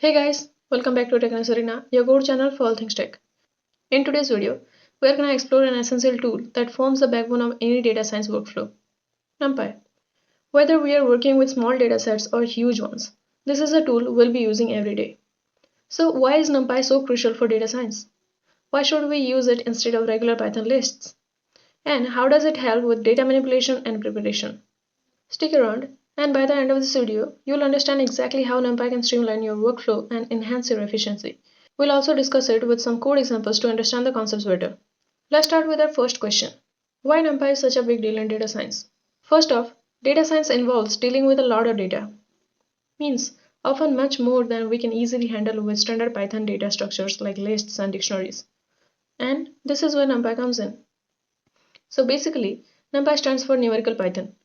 Hey guys, welcome back to Technical Arena, your core channel for all things tech. In today's video, we are going to explore an essential tool that forms the backbone of any data science workflow, NumPy. Whether we are working with small datasets or huge ones, this is a tool we'll be using every day. So why is NumPy so crucial for data science? Why should we use it instead of regular Python lists? And how does it help with data manipulation and preparation? Stick around, and by the end of this video, you'll understand exactly how NumPy can streamline your workflow and enhance your efficiency. We'll also discuss it with some code examples to understand the concepts better. Let's start with our first question. Why NumPy is such a big deal in data science? First off, data science involves dealing with a lot of data. Means often much more than we can easily handle with standard Python data structures like lists and dictionaries. And this is where NumPy comes in. So basically, NumPy stands for Numerical Python.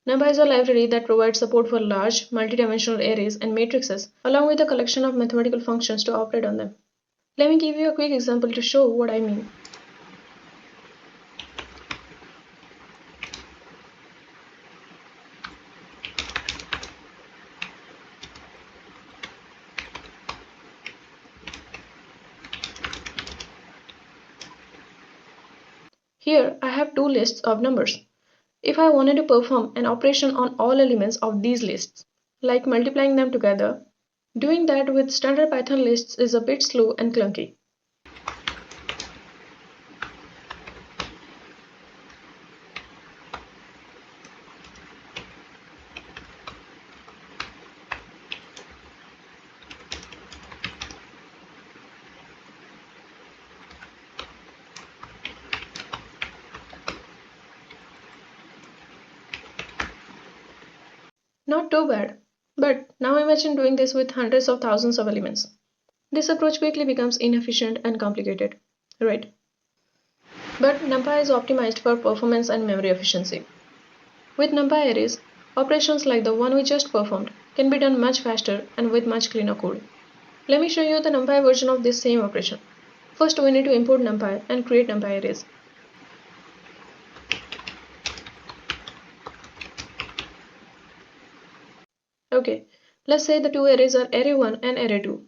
NumPy is a library that provides support for large, multidimensional arrays and matrices, along with a collection of mathematical functions to operate on them. Let me give you a quick example to show what I mean. Here I have two lists of numbers. If I wanted to perform an operation on all elements of these lists, like multiplying them together, doing that with standard Python lists is a bit slow and clunky. Not too bad. But now imagine doing this with hundreds of thousands of elements. This approach quickly becomes inefficient and complicated, right? But NumPy is optimized for performance and memory efficiency. With NumPy arrays, operations like the one we just performed can be done much faster and with much cleaner code. Let me show you the NumPy version of this same operation. First, we need to import NumPy and create NumPy arrays. Okay, let's say the two arrays are array1 and array2.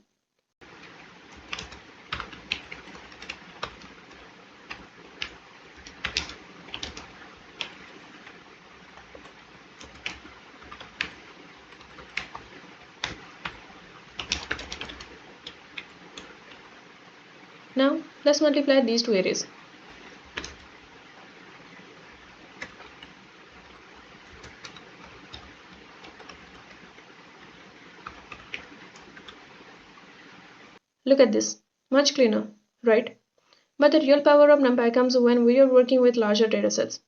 Now, let's multiply these two arrays. Look at this, much cleaner, right? But the real power of NumPy comes when we are working with larger datasets.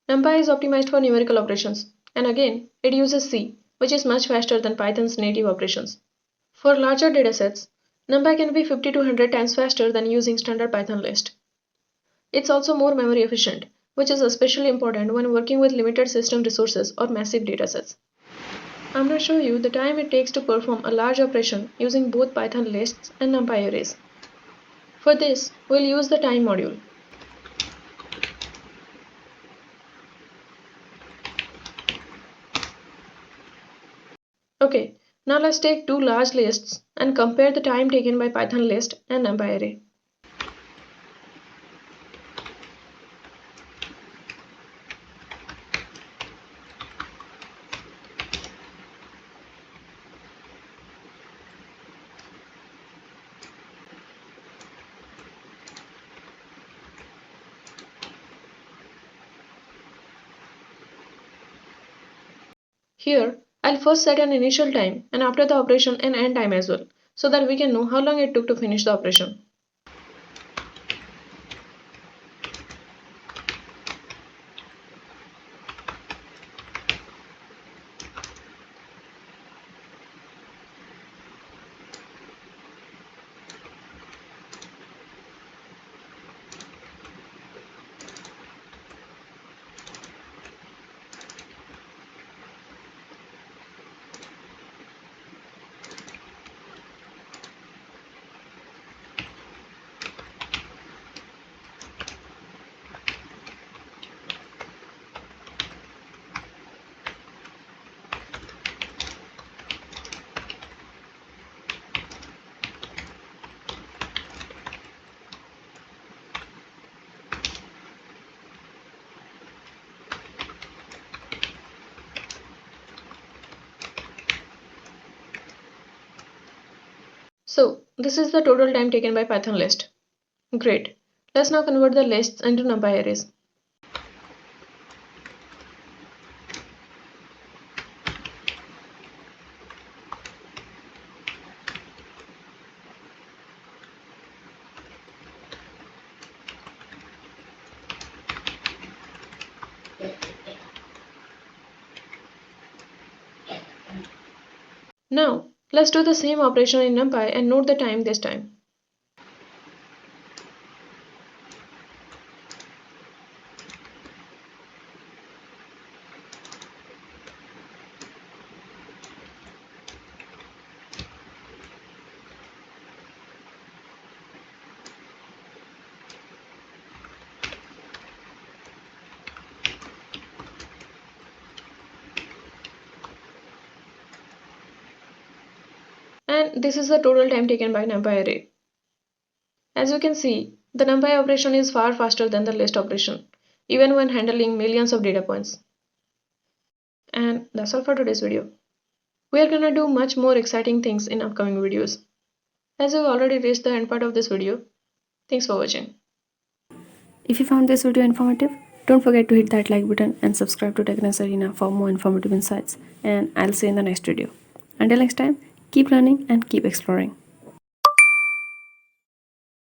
NumPy is optimized for numerical operations, and again, it uses C, which is much faster than Python's native operations. For larger datasets, NumPy can be 50 to 100 times faster than using standard Python list. It's also more memory efficient, which is especially important when working with limited system resources or massive datasets. I'm going to show you the time it takes to perform a large operation using both Python lists and NumPy arrays. For this, we'll use the time module. Okay, now let's take two large lists and compare the time taken by Python list and NumPy array. Here, I'll first set an initial time and after the operation an end time as well, so that we can know how long it took to finish the operation. So this is the total time taken by Python list. Great. Let's now convert the lists into NumPy arrays. Now, let's do the same operation in NumPy and note the time this time. And this is the total time taken by NumPy array. As you can see, the NumPy operation is far faster than the list operation, even when handling millions of data points. And that's all for today's video. We are gonna do much more exciting things in upcoming videos. As you've already reached the end part of this video, thanks for watching. If you found this video informative, don't forget to hit that like button and subscribe to Techness Arena for more informative insights. And I'll see you in the next video. Until next time, keep learning and keep exploring.